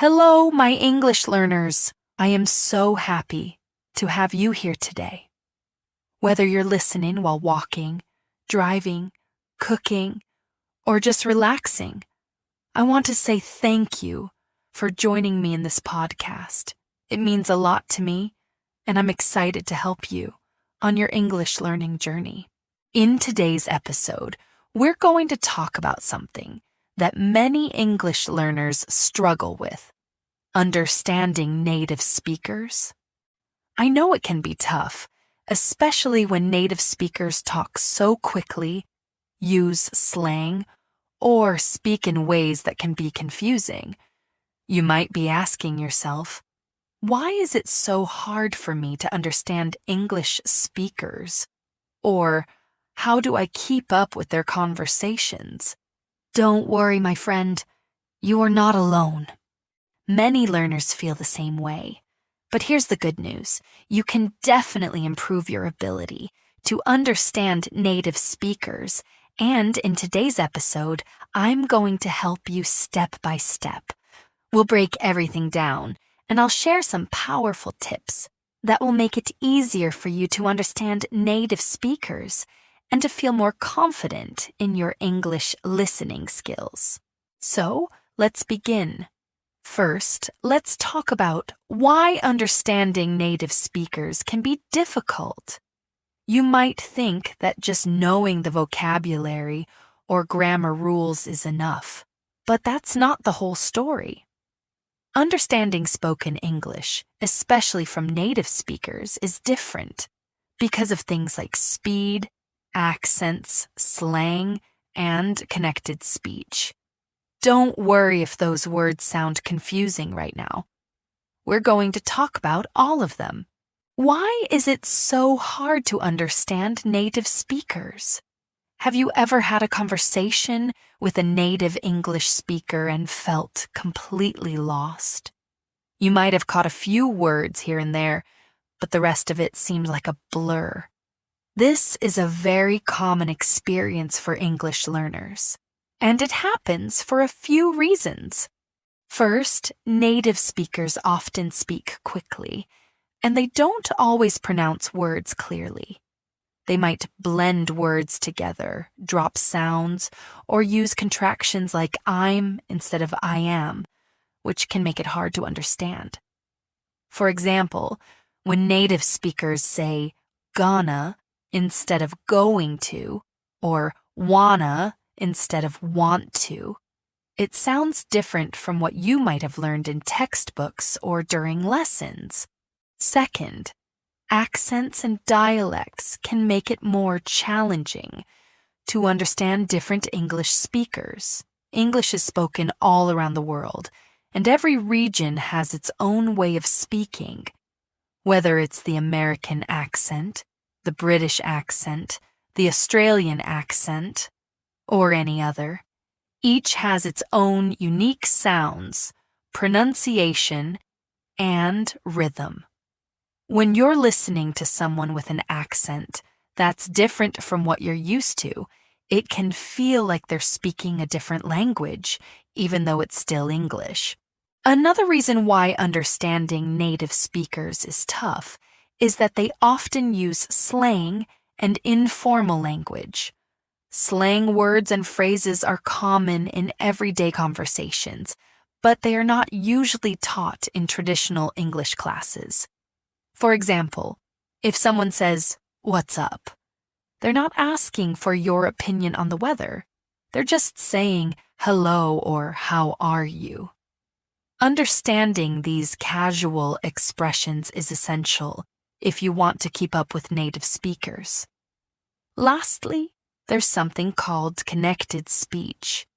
Hello, my English learners. I am so happy to have you here today. Whether you're listening while walking, driving, cooking, or just relaxing, I want to say thank you for joining me in this podcast. It means a lot to me, and I'm excited to help you on your English learning journey. In today's episode, we're going to talk about something that many English learners struggle with: understanding native speakers. I know it can be tough, especially when native speakers talk so quickly, use slang, or speak in ways that can be confusing. You might be asking yourself, why is it so hard for me to understand English speakers? Or, how do I keep up with their conversations? Don't worry, my friend. You are not alone. Many learners feel the same way. But here's the good news. You can definitely improve your ability to understand native speakers. And in today's episode, I'm going to help you step by step. We'll break everything down, and I'll share some powerful tips that will make it easier for you to understand native speakers and to feel more confident in your English listening skills. So, let's begin. First, let's talk about why understanding native speakers can be difficult. You might think that just knowing the vocabulary or grammar rules is enough, but that's not the whole story. Understanding spoken English, especially from native speakers, is different because of things like speed, accents, slang, and connected speech. Don't worry if those words sound confusing right now. We're going to talk about all of them. Why is it so hard to understand native speakers? Have you ever had a conversation with a native English speaker and felt completely lost? You might have caught a few words here and there, but the rest of it seemed like a blur. This is a very common experience for English learners, and it happens for a few reasons. First, native speakers often speak quickly, and they don't always pronounce words clearly. They might blend words together, drop sounds, or use contractions like I'm instead of I am, which can make it hard to understand. For example, when native speakers say gonna instead of going to, or wanna instead of want to, it sounds different from what you might have learned in textbooks or during lessons. Second, accents and dialects can make it more challenging to understand different English speakers. English is spoken all around the world, and every region has its own way of speaking. Whether it's the American accent, the British accent, the Australian accent, or any other, each has its own unique sounds, pronunciation, and rhythm. When you're listening to someone with an accent that's different from what you're used to, it can feel like they're speaking a different language, even though it's still English. Another reason why understanding native speakers is tough is that they often use slang and informal language. Slang words and phrases are common in everyday conversations, but they are not usually taught in traditional English classes. For example, if someone says, "What's up?" they're not asking for your opinion on the weather. They're just saying hello or how are you. Understanding these casual expressions is essential if you want to keep up with native speakers. Lastly, there's something called connected speech.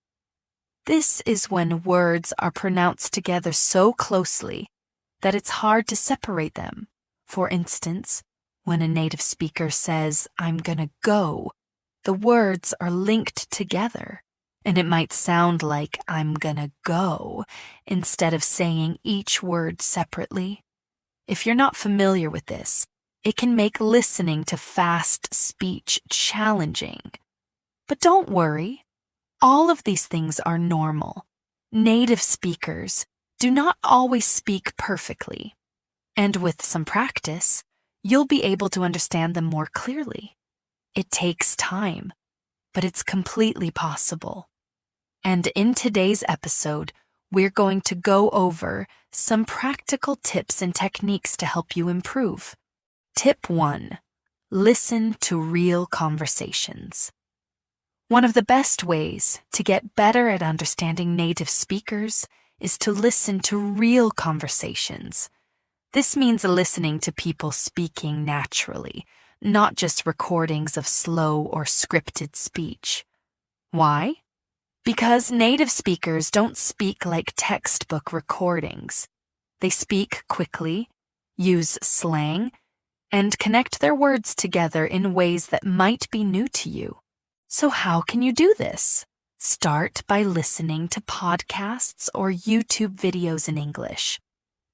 This is when words are pronounced together so closely that it's hard to separate them. For instance, when a native speaker says, "I'm gonna go," the words are linked together, and it might sound like "I'm gonna go" instead of saying each word separately. If you're not familiar with this, it can make listening to fast speech challenging. But don't worry, all of these things are normal. Native speakers do not always speak perfectly, and with some practice, you'll be able to understand them more clearly. It takes time, but it's completely possible. And in today's episode, we're going to go over some practical tips and techniques to help you improve. Tip 1. Listen to real conversations. One of the best ways to get better at understanding native speakers is to listen to real conversations. This means listening to people speaking naturally, not just recordings of slow or scripted speech. Why? Because native speakers don't speak like textbook recordings. They speak quickly, use slang, and connect their words together in ways that might be new to you. So how can you do this? Start by listening to podcasts or YouTube videos in English.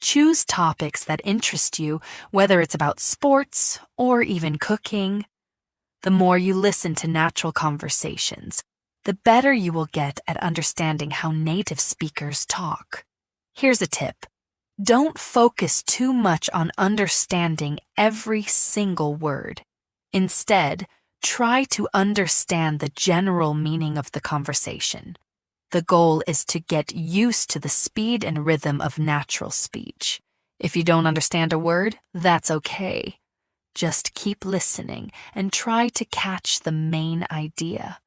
Choose topics that interest you, whether it's about sports or even cooking. The more you listen to natural conversations, the better you will get at understanding how native speakers talk. Here's a tip. Don't focus too much on understanding every single word. Instead, try to understand the general meaning of the conversation. The goal is to get used to the speed and rhythm of natural speech. If you don't understand a word, that's okay. Just keep listening and try to catch the main idea.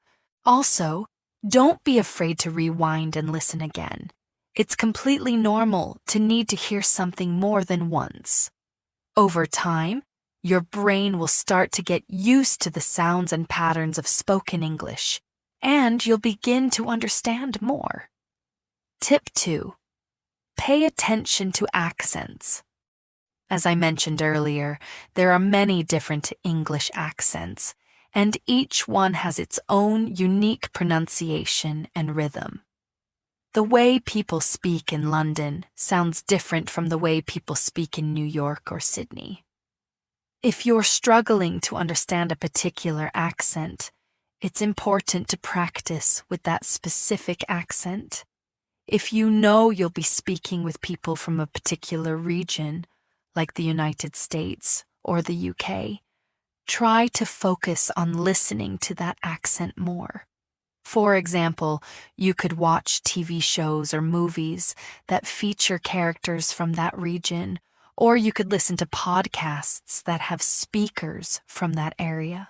Also, don't be afraid to rewind and listen again. It's completely normal to need to hear something more than once. Over time, your brain will start to get used to the sounds and patterns of spoken English, and you'll begin to understand more. Tip 2. Pay attention to accents. As I mentioned earlier, there are many different English accents, and each one has its own unique pronunciation and rhythm. The way people speak in London sounds different from the way people speak in New York or Sydney. If you're struggling to understand a particular accent, it's important to practice with that specific accent. If you know you'll be speaking with people from a particular region, like the United States or the UK, try to focus on listening to that accent more. For example, you could watch TV shows or movies that feature characters from that region, or you could listen to podcasts that have speakers from that area.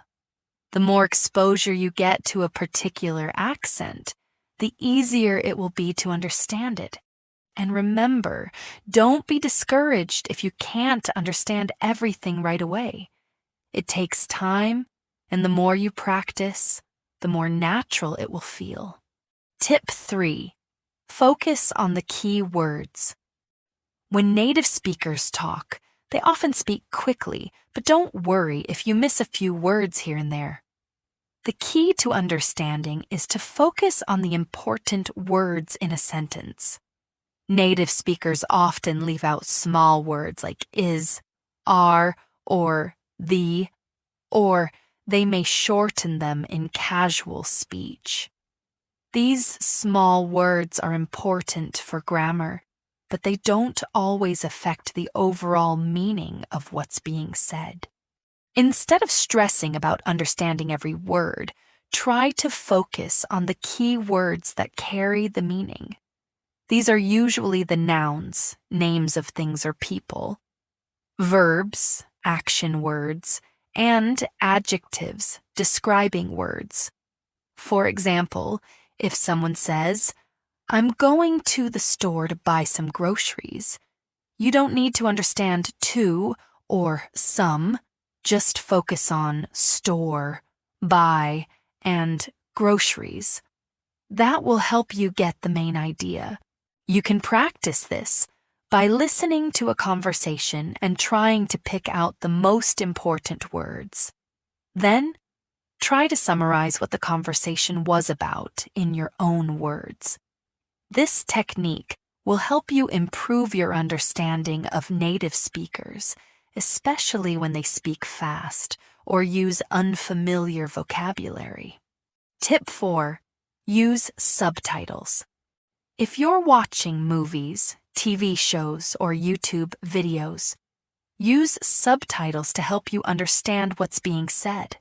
The more exposure you get to a particular accent, the easier it will be to understand it. And remember, don't be discouraged if you can't understand everything right away. It takes time, and the more you practice, the more natural it will feel. Tip 3. Focus on the key words. When native speakers talk, they often speak quickly, but don't worry if you miss a few words here and there. The key to understanding is to focus on the important words in a sentence. Native speakers often leave out small words like is, are, or the, or they may shorten them in casual speech. These small words are important for grammar, but they don't always affect the overall meaning of what's being said. Instead of stressing about understanding every word, try to focus on the key words that carry the meaning. These are usually the nouns, names of things or people, verbs, action words, and adjectives, describing words. For example, if someone says, "I'm going to the store to buy some groceries," you don't need to understand to or some, just focus on store, buy, and groceries. That will help you get the main idea. You can practice this by listening to a conversation and trying to pick out the most important words. Then, try to summarize what the conversation was about in your own words. This technique will help you improve your understanding of native speakers, especially when they speak fast or use unfamiliar vocabulary. Tip 4. Use subtitles. If you're watching movies, TV shows, or YouTube videos. Use subtitles to help you understand what's being said.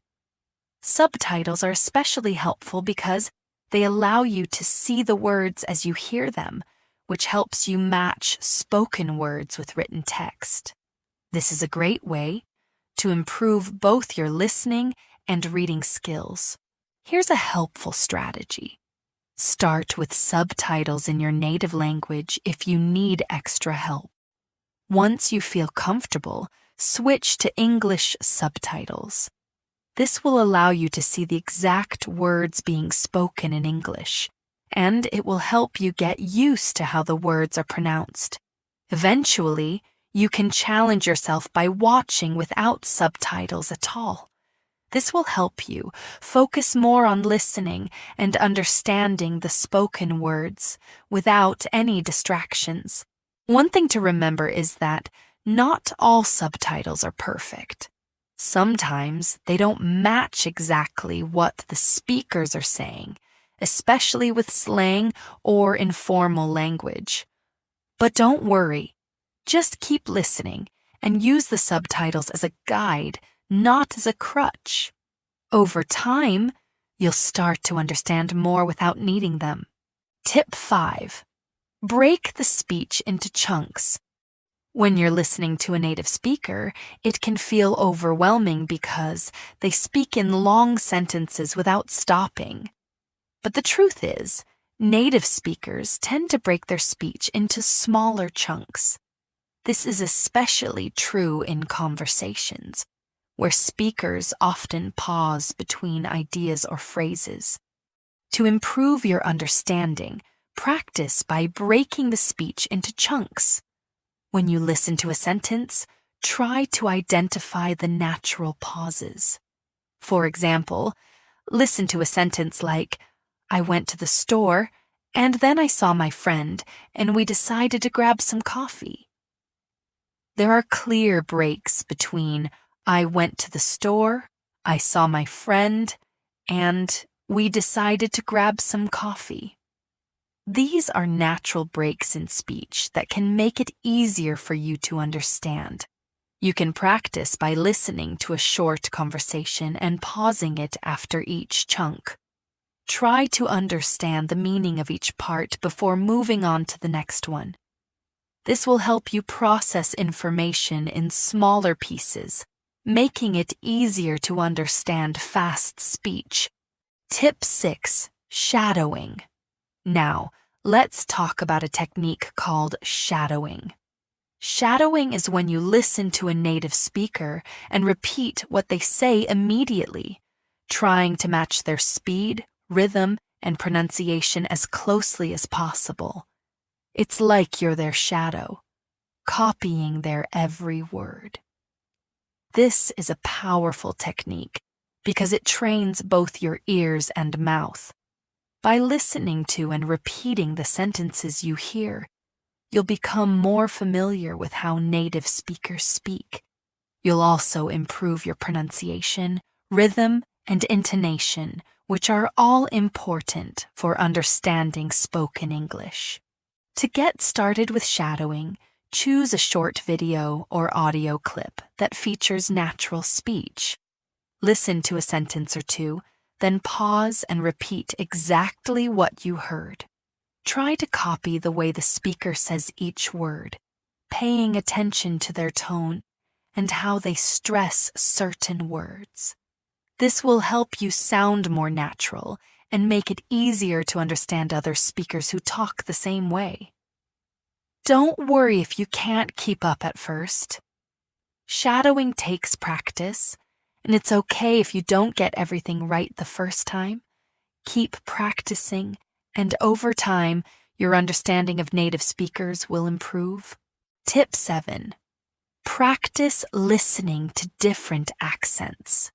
Subtitles are especially helpful because they allow you to see the words as you hear them, which helps you match spoken words with written text. This is a great way to improve both your listening and reading skills. Here's a helpful strategy. Start with subtitles in your native language if you need extra help. Once you feel comfortable, switch to English subtitles. This will allow you to see the exact words being spoken in English, and it will help you get used to how the words are pronounced. Eventually, you can challenge yourself by watching without subtitles at all. This will help you focus more on listening and understanding the spoken words without any distractions. One thing to remember is that not all subtitles are perfect. Sometimes they don't match exactly what the speakers are saying, especially with slang or informal language. But don't worry, just keep listening and use the subtitles as a guide, not as a crutch. Over time, you'll start to understand more without needing them. Tip 5. Break the speech into chunks. When you're listening to a native speaker, it can feel overwhelming because they speak in long sentences without stopping. But the truth is, native speakers tend to break their speech into smaller chunks. This is especially true in conversations, where speakers often pause between ideas or phrases. To improve your understanding, practice by breaking the speech into chunks. When you listen to a sentence, try to identify the natural pauses. For example, listen to a sentence like, "I went to the store, and then I saw my friend, and we decided to grab some coffee." There are clear breaks between "I went to the store," "I saw my friend," and "we decided to grab some coffee." These are natural breaks in speech that can make it easier for you to understand. You can practice by listening to a short conversation and pausing it after each chunk. Try to understand the meaning of each part before moving on to the next one. This will help you process information in smaller pieces, making it easier to understand fast speech. Tip 6. Shadowing. Now, let's talk about a technique called shadowing. Shadowing is when you listen to a native speaker and repeat what they say immediately, trying to match their speed, rhythm, and pronunciation as closely as possible. It's like you're their shadow, copying their every word. This is a powerful technique because it trains both your ears and mouth. By listening to and repeating the sentences you hear, you'll become more familiar with how native speakers speak. You'll also improve your pronunciation, rhythm, and intonation, which are all important for understanding spoken English. To get started with shadowing, choose a short video or audio clip that features natural speech. Listen to a sentence or two, then pause and repeat exactly what you heard. Try to copy the way the speaker says each word, paying attention to their tone and how they stress certain words. This will help you sound more natural and make it easier to understand other speakers who talk the same way. Don't worry if you can't keep up at first. Shadowing takes practice, and it's okay if you don't get everything right the first time. Keep practicing, and over time, your understanding of native speakers will improve. Tip 7. Practice listening to different accents.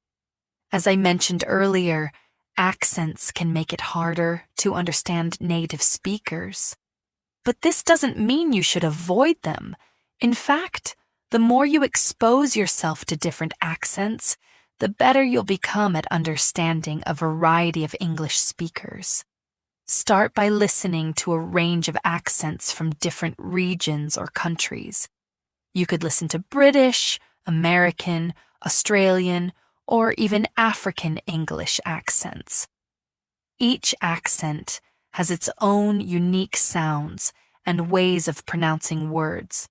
As I mentioned earlier, accents can make it harder to understand native speakers. But this doesn't mean you should avoid them. In fact, the more you expose yourself to different accents, the better you'll become at understanding a variety of English speakers. Start by listening to a range of accents from different regions or countries. You could listen to British, American, Australian, or even African English accents. Each accent has its own unique sounds and ways of pronouncing words.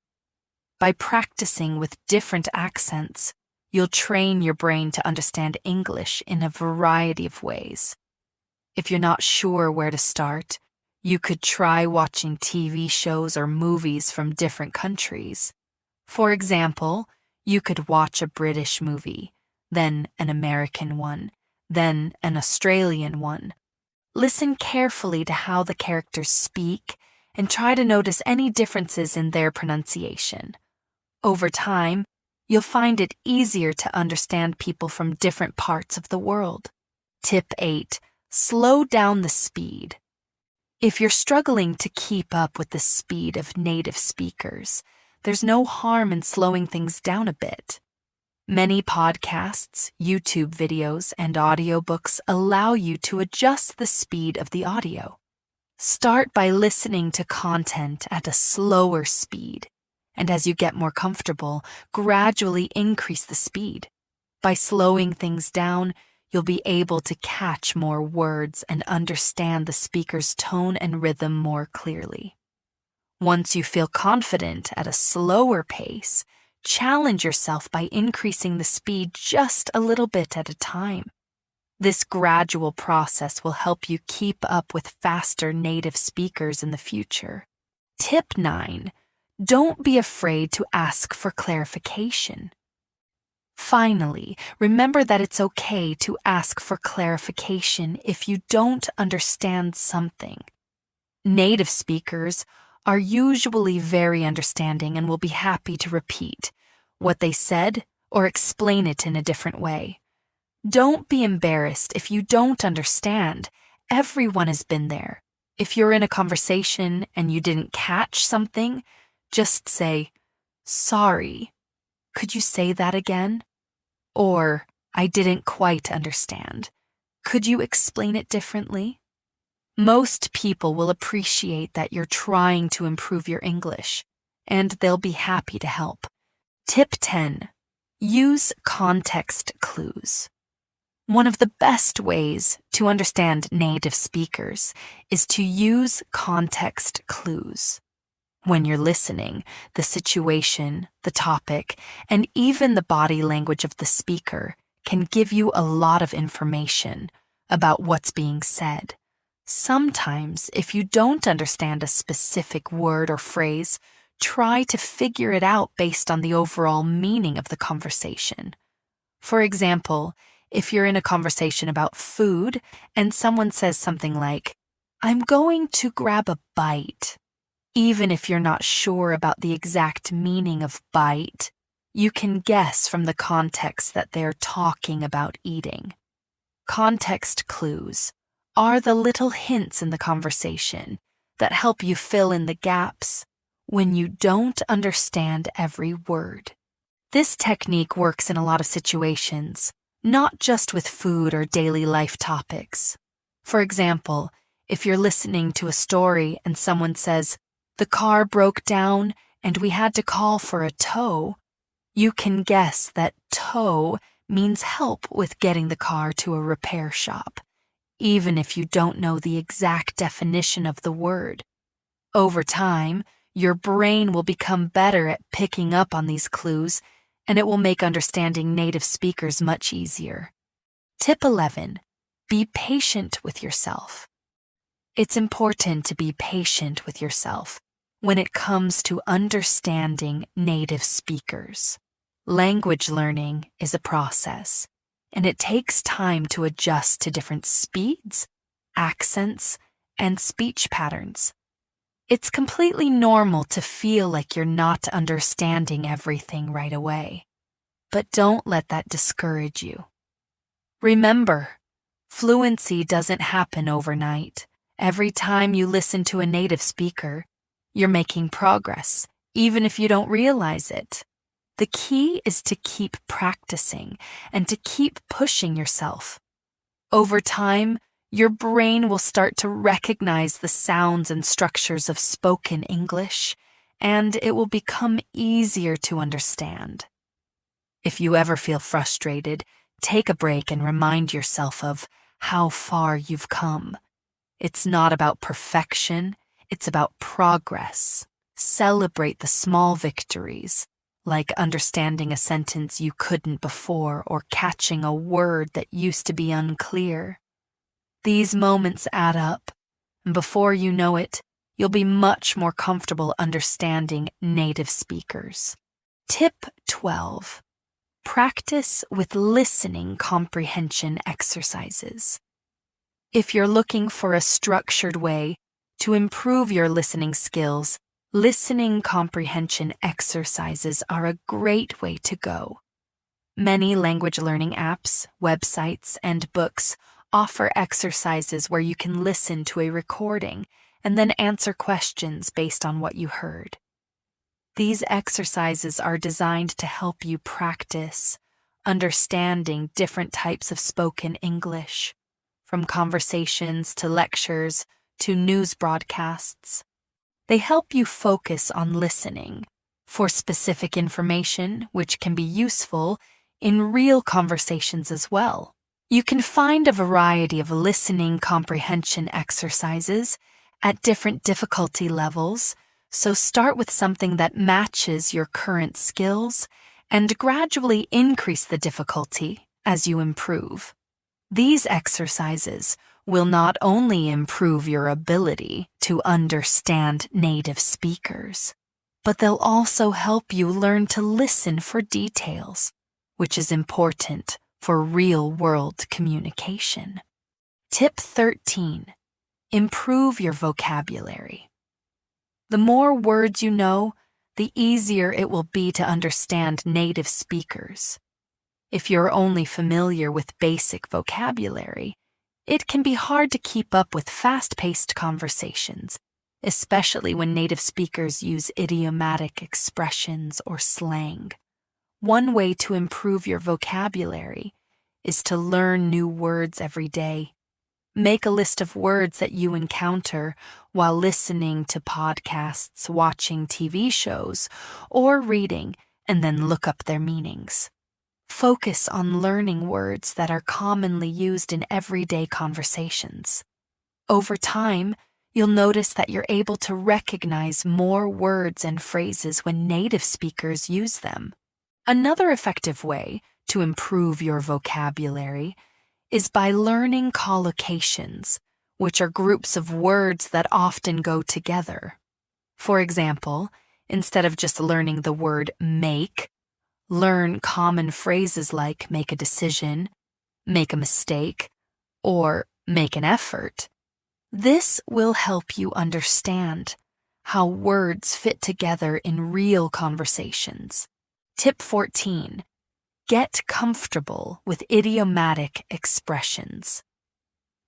By practicing with different accents, you'll train your brain to understand English in a variety of ways. If you're not sure where to start, you could try watching TV shows or movies from different countries. For example, you could watch a British movie, then an American one, then an Australian one. Listen carefully to how the characters speak and try to notice any differences in their pronunciation. Over time, you'll find it easier to understand people from different parts of the world. Tip 8. Slow down the speed. If you're struggling to keep up with the speed of native speakers, there's no harm in slowing things down a bit. Many podcasts, YouTube videos, and audiobooks allow you to adjust the speed of the audio. Start by listening to content at a slower speed, and as you get more comfortable, gradually increase the speed. By slowing things down, you'll be able to catch more words and understand the speaker's tone and rhythm more clearly. Once you feel confident at a slower pace, challenge yourself by increasing the speed just a little bit at a time. This gradual process will help you keep up with faster native speakers in the future. Tip 9. Don't be afraid to ask for clarification. Finally, remember that it's okay to ask for clarification if you don't understand something. Native speakers are usually very understanding and will be happy to repeat what they said or explain it in a different way. Don't be embarrassed if you don't understand. Everyone has been there. If you're in a conversation and you didn't catch something, just say, "Sorry, could you say that again?" Or, "I didn't quite understand. Could you explain it differently?" Most people will appreciate that you're trying to improve your English, and they'll be happy to help. Tip 10. Use context clues. One of the best ways to understand native speakers is to use context clues. When you're listening, the situation, the topic, and even the body language of the speaker can give you a lot of information about what's being said. Sometimes, if you don't understand a specific word or phrase, try to figure it out based on the overall meaning of the conversation. For example, if you're in a conversation about food and someone says something like, "I'm going to grab a bite," even if you're not sure about the exact meaning of bite, you can guess from the context that they're talking about eating. Context clues are the little hints in the conversation that help you fill in the gaps when you don't understand every word. This technique works in a lot of situations, not just with food or daily life topics. For example, if you're listening to a story and someone says, "The car broke down and we had to call for a tow," you can guess that tow means help with getting the car to a repair shop, even if you don't know the exact definition of the word. Over time, your brain will become better at picking up on these clues, and it will make understanding native speakers much easier. Tip 11. Be patient with yourself. It's important to be patient with yourself when it comes to understanding native speakers. Language learning is a process, and it takes time to adjust to different speeds, accents, and speech patterns. It's completely normal to feel like you're not understanding everything right away, but don't let that discourage you. Remember, fluency doesn't happen overnight. Every time you listen to a native speaker, you're making progress, even if you don't realize it. The key is to keep practicing and to keep pushing yourself. Over time, Your brain will start to recognize the sounds and structures of spoken English, and it will become easier to understand. If you ever feel frustrated, take a break and remind yourself of how far you've come. It's not about perfection, it's about progress. Celebrate the small victories, like understanding a sentence you couldn't before or catching a word that used to be unclear. These moments add up, and before you know it, you'll be much more comfortable understanding native speakers. Tip 12. Practice with listening comprehension exercises. If you're looking for a structured way to improve your listening skills, listening comprehension exercises are a great way to go. Many language learning apps, websites, and books offer exercises where you can listen to a recording and then answer questions based on what you heard. These exercises are designed to help you practice understanding different types of spoken English, from conversations to lectures to news broadcasts. They help you focus on listening for specific information, which can be useful in real conversations as well. You can find a variety of listening comprehension exercises at different difficulty levels, so start with something that matches your current skills and gradually increase the difficulty as you improve. These exercises will not only improve your ability to understand native speakers, but they'll also help you learn to listen for details, which is important for real-world communication. Tip 13. Improve your vocabulary. The more words you know, the easier it will be to understand native speakers. If you're only familiar with basic vocabulary, it can be hard to keep up with fast-paced conversations, especially when native speakers use idiomatic expressions or slang. One way to improve your vocabulary is to learn new words every day. Make a list of words that you encounter while listening to podcasts, watching TV shows, or reading, and then look up their meanings. Focus on learning words that are commonly used in everyday conversations. Over time, you'll notice that you're able to recognize more words and phrases when native speakers use them. Another effective way to improve your vocabulary is by learning collocations, which are groups of words that often go together. For example, instead of just learning the word make, learn common phrases like make a decision, make a mistake, or make an effort. This will help you understand how words fit together in real conversations. Tip 14. Get comfortable with idiomatic expressions.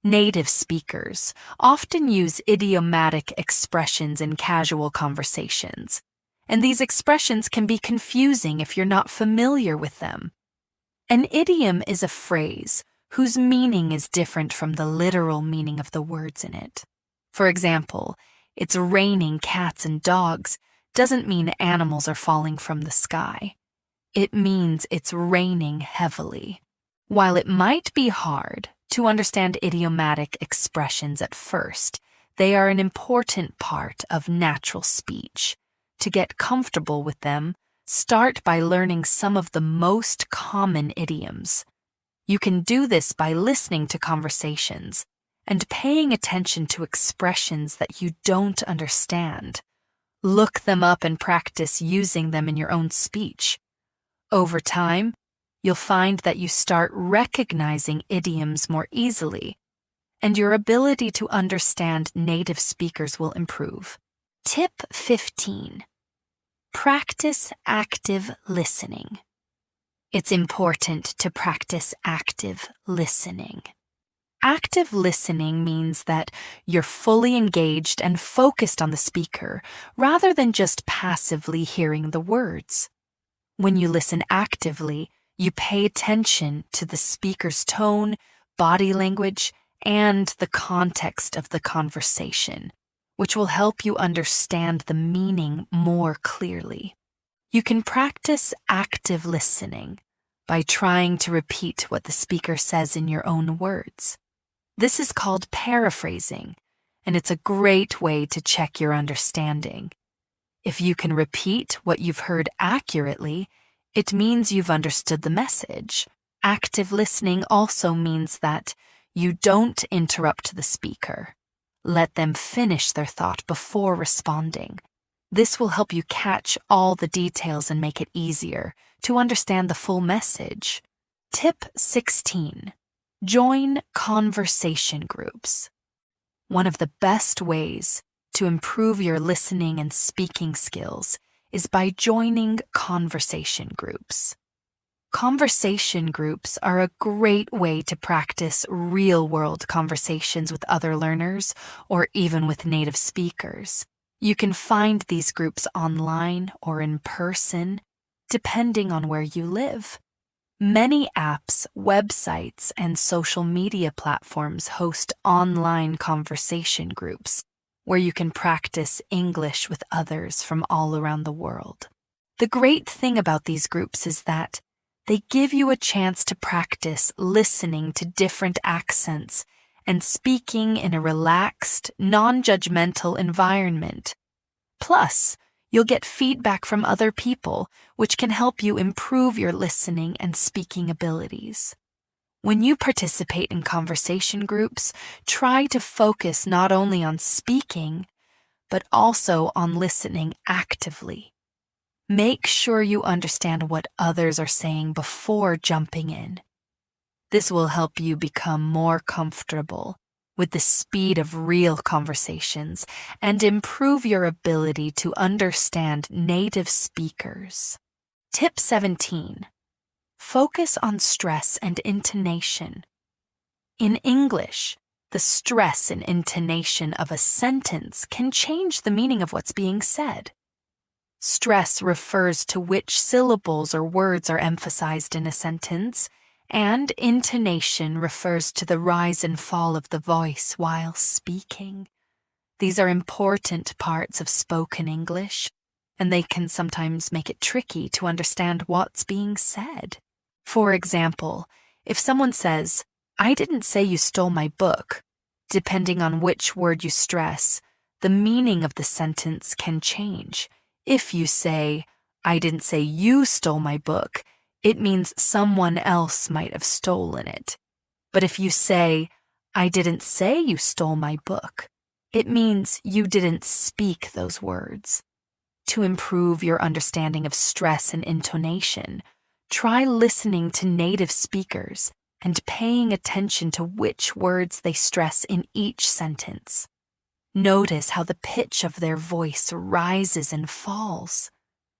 Native speakers often use idiomatic expressions in casual conversations, and these expressions can be confusing if you're not familiar with them. An idiom is a phrase whose meaning is different from the literal meaning of the words in it. For example, it's raining cats and dogs doesn't mean animals are falling from the sky. It means it's raining heavily. While it might be hard to understand idiomatic expressions at first, they are an important part of natural speech. To get comfortable with them, start by learning some of the most common idioms. You can do this by listening to conversations and paying attention to expressions that you don't understand. Look them up and practice using them in your own speech. Over time, you'll find that you start recognizing idioms more easily, and your ability to understand native speakers will improve. Tip 15. Practice active listening. It's important to practice active listening. Active listening means that you're fully engaged and focused on the speaker rather than just passively hearing the words. When you listen actively, you pay attention to the speaker's tone, body language, and the context of the conversation, which will help you understand the meaning more clearly. You can practice active listening by trying to repeat what the speaker says in your own words. This is called paraphrasing, and it's a great way to check your understanding. If you can repeat what you've heard accurately, it means you've understood the message. Active listening also means that you don't interrupt the speaker. Let them finish their thought before responding. This will help you catch all the details and make it easier to understand the full message. Tip 16. Join conversation groups. One of the best ways to improve your listening and speaking skills is by joining conversation groups. Conversation groups are a great way to practice real-world conversations with other learners or even with native speakers. You can find these groups online or in person, depending on where you live. Many apps, websites, and social media platforms host online conversation groups where you can practice English with others from all around the world. The great thing about these groups is that they give you a chance to practice listening to different accents and speaking in a relaxed, non-judgmental environment. Plus, you'll get feedback from other people, which can help you improve your listening and speaking abilities. When you participate in conversation groups, try to focus not only on speaking, but also on listening actively. Make sure you understand what others are saying before jumping in. This will help you become more comfortable with the speed of real conversations and improve your ability to understand native speakers. Tip 17. Focus on stress and intonation. In English, the stress and intonation of a sentence can change the meaning of what's being said. Stress refers to which syllables or words are emphasized in a sentence, and intonation refers to the rise and fall of the voice while speaking. These are important parts of spoken English, and they can sometimes make it tricky to understand what's being said. For example, if someone says, "I didn't say you stole my book," depending on which word you stress, the meaning of the sentence can change. If you say, "I didn't say you stole my book," it means someone else might have stolen it. But if you say, "I didn't say you stole my book," it means you didn't speak those words. To improve your understanding of stress and intonation, try listening to native speakers and paying attention to which words they stress in each sentence. Notice how the pitch of their voice rises and falls.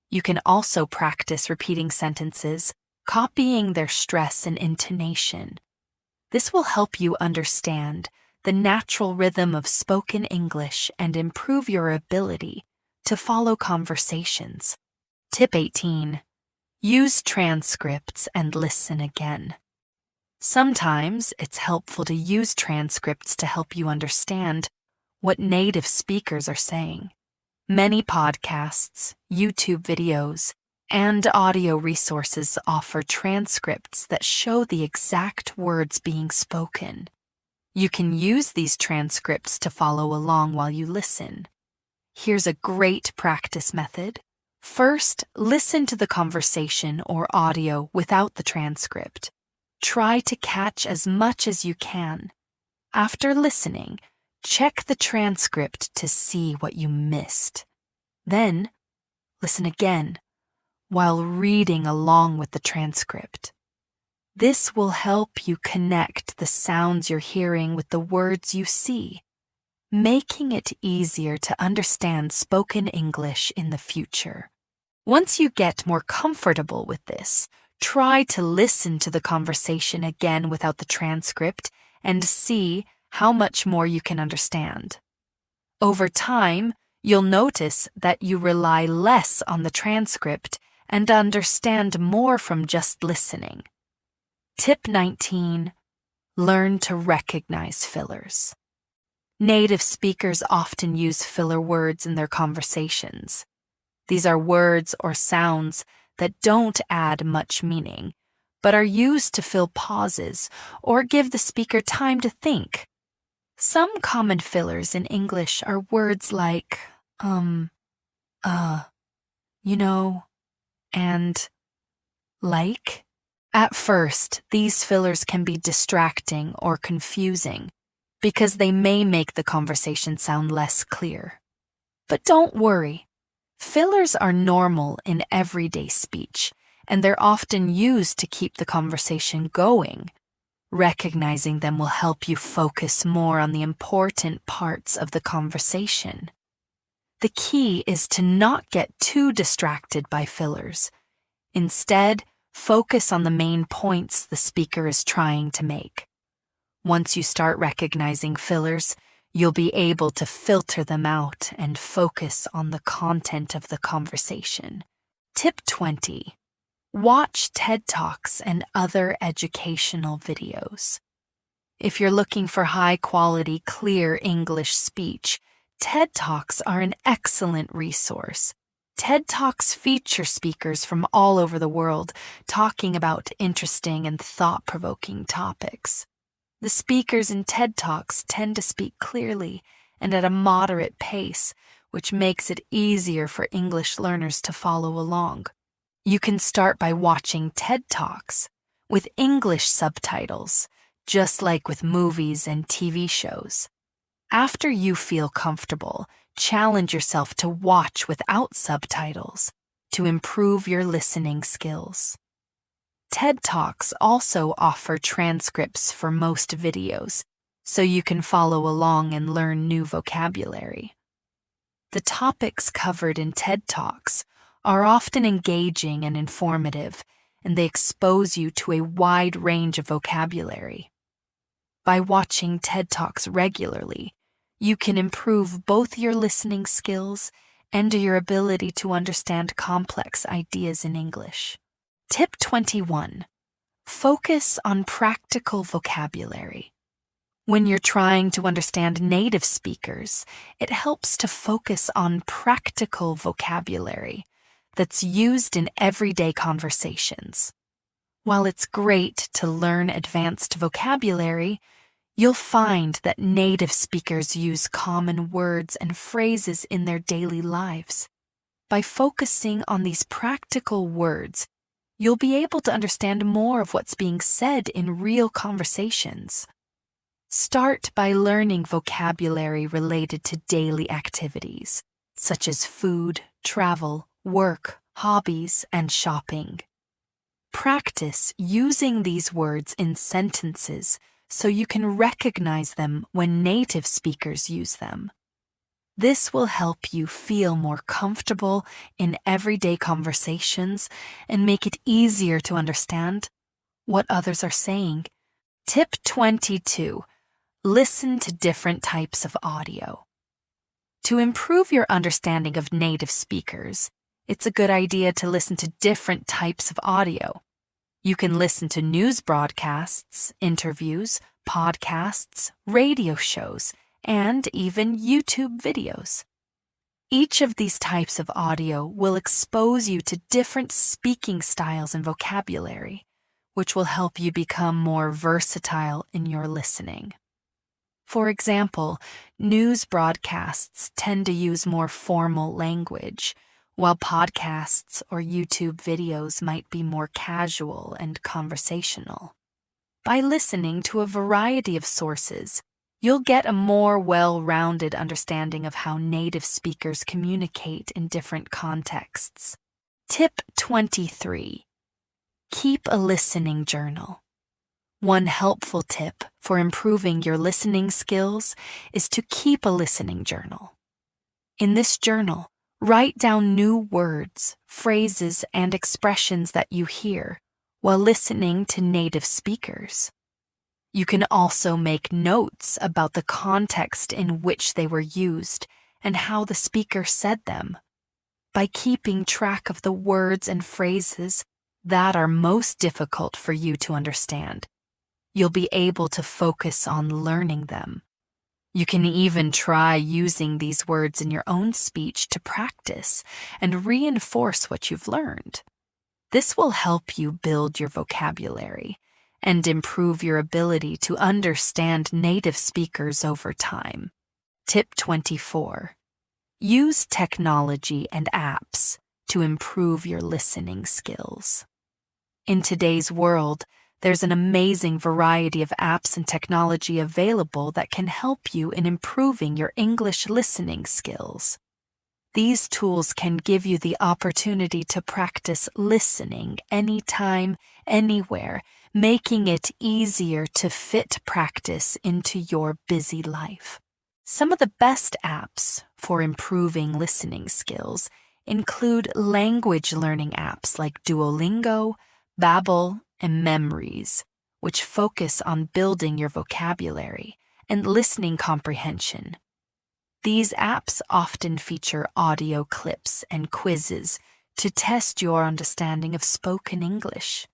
You can also practice repeating sentences, copying their stress and intonation. This will help you understand the natural rhythm of spoken English and improve your ability to follow conversations. Tip 18. Use transcripts and listen again. Sometimes it's helpful to use transcripts to help you understand what native speakers are saying. Many podcasts, YouTube videos, and audio resources offer transcripts that show the exact words being spoken. You can use these transcripts to follow along while you listen. Here's a great practice method. First, listen to the conversation or audio without the transcript. Try to catch as much as you can. After listening, check the transcript to see what you missed. Then, listen again while reading along with the transcript. This will help you connect the sounds you're hearing with the words you see, making it easier to understand spoken English in the future. Once you get more comfortable with this, try to listen to the conversation again without the transcript and see how much more you can understand. Over time, you'll notice that you rely less on the transcript and understand more from just listening. Tip 19. Learn to recognize fillers. Native speakers often use filler words in their conversations. These are words or sounds that don't add much meaning, but are used to fill pauses or give the speaker time to think. Some common fillers in English are words like, you know, and like. At first, these fillers can be distracting or confusing because they may make the conversation sound less clear. But don't worry. Fillers are normal in everyday speech, and they're often used to keep the conversation going. Recognizing them will help you focus more on the important parts of the conversation. The key is to not get too distracted by fillers. Instead, focus on the main points the speaker is trying to make. Once you start recognizing fillers, you'll be able to filter them out and focus on the content of the conversation. Tip 20. Watch TED Talks and other educational videos. If you're looking for high-quality, clear English speech, TED Talks are an excellent resource. TED Talks feature speakers from all over the world talking about interesting and thought-provoking topics. The speakers in TED Talks tend to speak clearly and at a moderate pace, which makes it easier for English learners to follow along. You can start by watching TED Talks with English subtitles, just like with movies and TV shows. After you feel comfortable, challenge yourself to watch without subtitles to improve your listening skills. TED Talks also offer transcripts for most videos, so you can follow along and learn new vocabulary. The topics covered in TED Talks are often engaging and informative, and they expose you to a wide range of vocabulary. By watching TED Talks regularly, you can improve both your listening skills and your ability to understand complex ideas in English. Tip 21. Focus on practical vocabulary. When you're trying to understand native speakers, it helps to focus on practical vocabulary that's used in everyday conversations. While it's great to learn advanced vocabulary, you'll find that native speakers use common words and phrases in their daily lives. By focusing on these practical words, you'll be able to understand more of what's being said in real conversations. Start by learning vocabulary related to daily activities, such as food, travel, work, hobbies, and shopping. Practice using these words in sentences so you can recognize them when native speakers use them. This will help you feel more comfortable in everyday conversations and make it easier to understand what others are saying. Tip 22. Listen to different types of audio. To improve your understanding of native speakers, it's a good idea to listen to different types of audio. You can listen to news broadcasts, interviews, podcasts, radio shows, and even YouTube videos. Each of these types of audio will expose you to different speaking styles and vocabulary, which will help you become more versatile in your listening. For example, news broadcasts tend to use more formal language, while podcasts or YouTube videos might be more casual and conversational. By listening to a variety of sources, you'll get a more well-rounded understanding of how native speakers communicate in different contexts. Tip 23. Keep a listening journal. One helpful tip for improving your listening skills is to keep a listening journal. In this journal, write down new words, phrases, and expressions that you hear while listening to native speakers. You can also make notes about the context in which they were used and how the speaker said them. By keeping track of the words and phrases that are most difficult for you to understand, you'll be able to focus on learning them. You can even try using these words in your own speech to practice and reinforce what you've learned. This will help you build your vocabulary and improve your ability to understand native speakers over time. Tip 24. Use technology and apps to improve your listening skills. In today's world, there's an amazing variety of apps and technology available that can help you in improving your English listening skills. These tools can give you the opportunity to practice listening anytime, anywhere, making it easier to fit practice into your busy life. Some of the best apps for improving listening skills include language learning apps like Duolingo, Babbel, and Memories, which focus on building your vocabulary and listening comprehension. These apps often feature audio clips and quizzes to test your understanding of spoken English.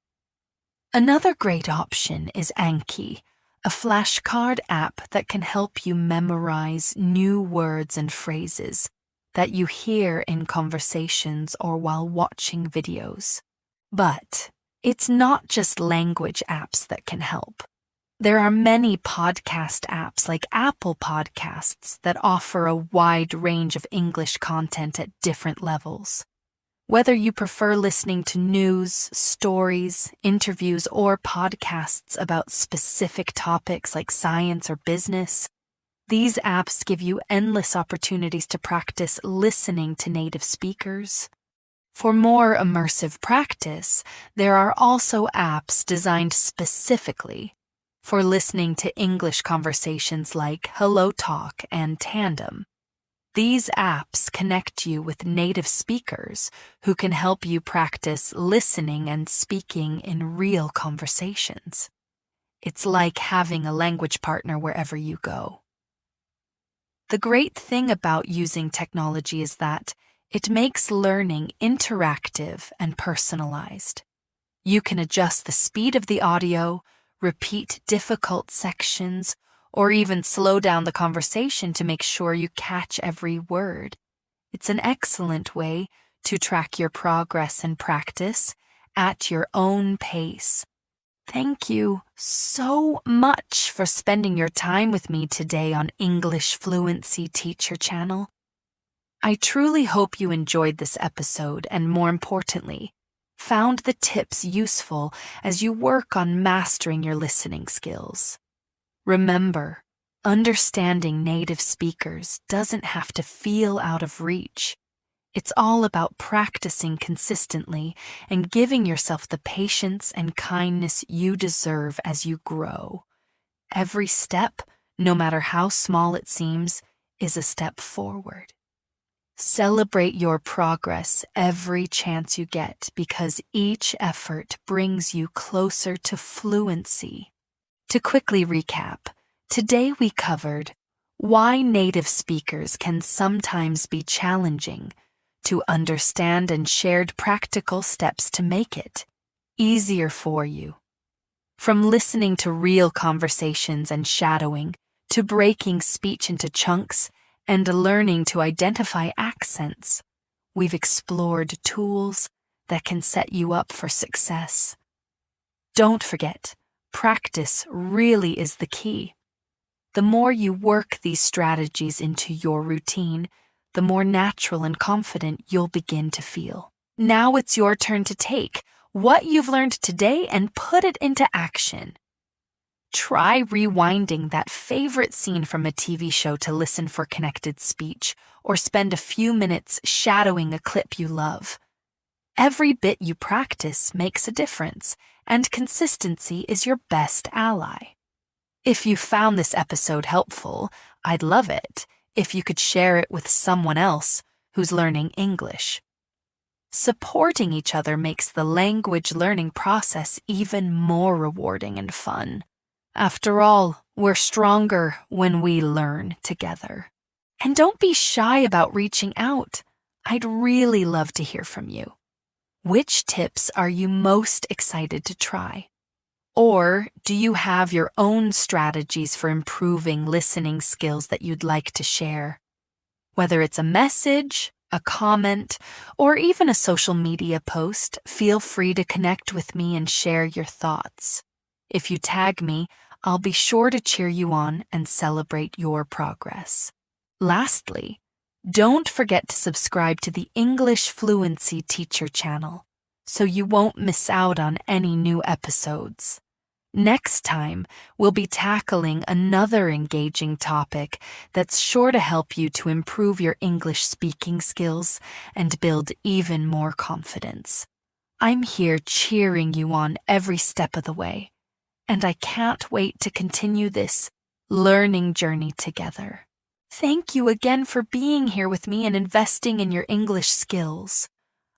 Another great option is Anki, a flashcard app that can help you memorize new words and phrases that you hear in conversations or while watching videos. But it's not just language apps that can help. There are many podcast apps like Apple Podcasts that offer a wide range of English content at different levels. Whether you prefer listening to news, stories, interviews, or podcasts about specific topics like science or business, these apps give you endless opportunities to practice listening to native speakers. For more immersive practice, there are also apps designed specifically for listening to English conversations like Hello Talk and Tandem. These apps connect you with native speakers who can help you practice listening and speaking in real conversations. It's like having a language partner wherever you go. The great thing about using technology is that it makes learning interactive and personalized. You can adjust the speed of the audio, repeat difficult sections, or even slow down the conversation to make sure you catch every word. It's an excellent way to track your progress and practice at your own pace. Thank you so much for spending your time with me today on English Fluency Teacher Channel. I truly hope you enjoyed this episode and, more importantly, found the tips useful as you work on mastering your listening skills. Remember, understanding native speakers doesn't have to feel out of reach. It's all about practicing consistently and giving yourself the patience and kindness you deserve as you grow. Every step, no matter how small it seems, is a step forward. Celebrate your progress every chance you get because each effort brings you closer to fluency. To quickly recap, today we covered why native speakers can sometimes be challenging to understand and shared practical steps to make it easier for you. From listening to real conversations and shadowing to breaking speech into chunks and learning to identify accents, we've explored tools that can set you up for success. Don't forget, practice really is the key. The more you work these strategies into your routine, the more natural and confident you'll begin to feel. Now it's your turn to take what you've learned today and put it into action. Try rewinding that favorite scene from a TV show to listen for connected speech, or spend a few minutes shadowing a clip you love. Every bit you practice makes a difference, and consistency is your best ally. If you found this episode helpful, I'd love it if you could share it with someone else who's learning English. Supporting each other makes the language learning process even more rewarding and fun. After all, we're stronger when we learn together. And don't be shy about reaching out. I'd really love to hear from you. Which tips are you most excited to try? Or do you have your own strategies for improving listening skills that you'd like to share? Whether it's a message, a comment, or even a social media post, feel free to connect with me and share your thoughts. If you tag me, I'll be sure to cheer you on and celebrate your progress. Lastly, don't forget to subscribe to the English Fluency Teacher channel so you won't miss out on any new episodes. Next time, we'll be tackling another engaging topic that's sure to help you to improve your English speaking skills and build even more confidence. I'm here cheering you on every step of the way, and I can't wait to continue this learning journey together. Thank you again for being here with me and investing in your English skills.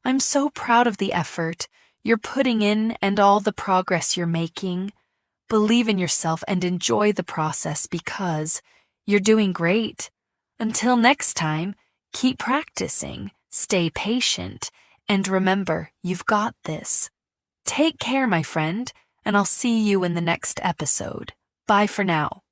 I'm so proud of the effort you're putting in and all the progress you're making. Believe in yourself and enjoy the process because you're doing great. Until next time, keep practicing, stay patient, and remember, you've got this. Take care, my friend, and I'll see you in the next episode. Bye for now.